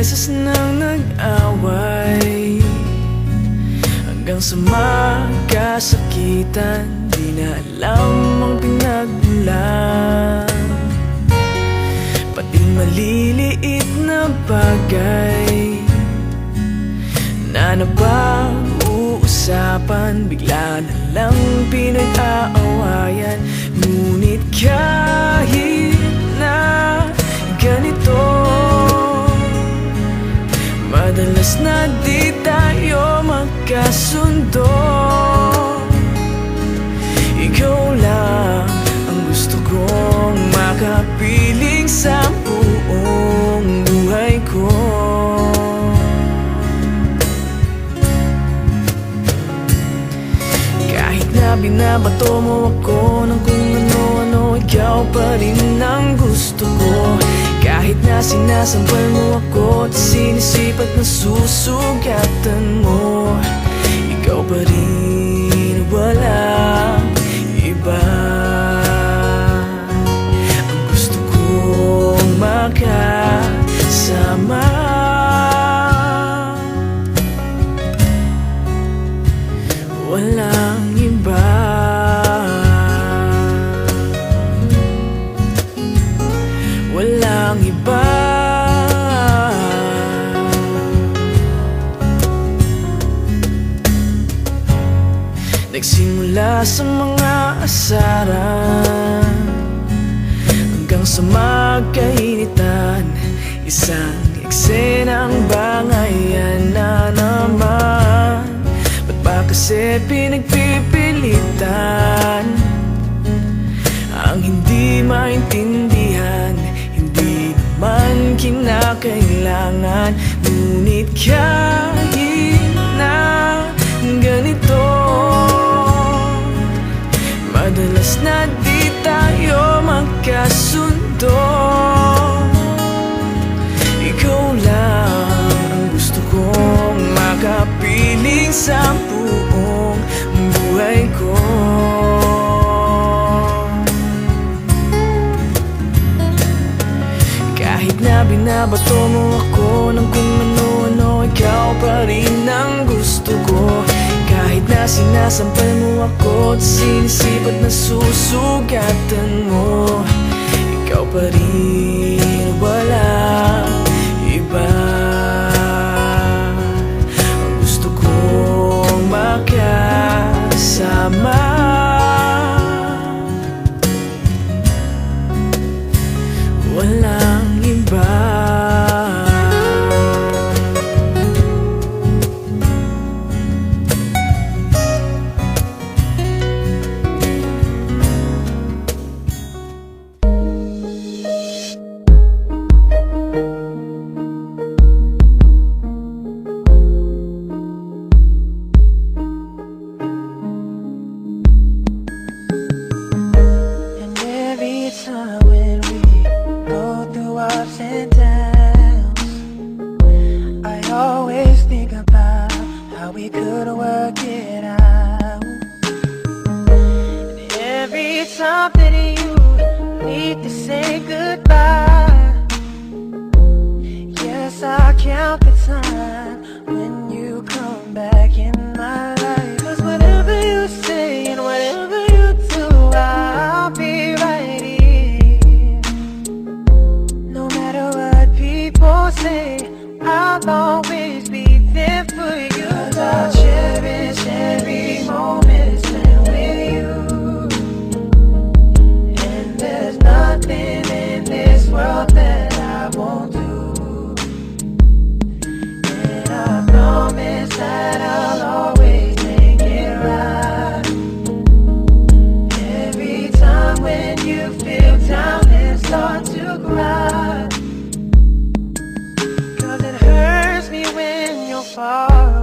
beses nang nag-away, hanggang sa magkasakitan. Di na alam ang pinagmulan, pati maliliit na bagay na napag-uusapan, bigla na lang pinag-aawayan. Ngunit kahit na ganito, madalas na di tayo magkasundo. Ikaw lang ang gusto kong makapiling sa buong buhay ko. Kahit na binabato mo ako ng kung ano-ano, ikaw pa rin ang gusto ko. Kahit na sinasampal mo ako at sinisipat na susugatan mo, ikaw pa rin, walang iba. Ang gusto kong makasama, walang iba. Walang iba. Nagsimula sa mga asaran hanggang sa magkainitan, isang eksenang bangayan na naman. Ba't ba kasi pinagpipilitan ang hindi maintindihan? Hindi naman kinakailangan. Ngunit kahit na ganito, madalas na di tayo magkasundo. Ikaw lang ang gusto kong makapiling sa buong buhay ko. Kahit na binabato mo ako ng kung ano-ano, ikaw pa rin ang gusto ko. Kahit na sinasampal mo ako at sinisipat na susugatan mo, ikaw pa rin, walang iba. Ang gusto kong makasama, walang iba. When we go through ups and downs, I always think about how we could work it out. And every time that you need to say goodbye, yes, I count the time when you come back in my life. 'Cause whatever you say and whatever you do, I'll be right here. Say I'll always be there for you. 'Cause I'll cherish every moment spent with you. And there's nothing in this world that I won't do. And I promise that I'll always make it right. Every time when you feel down and start to cry, far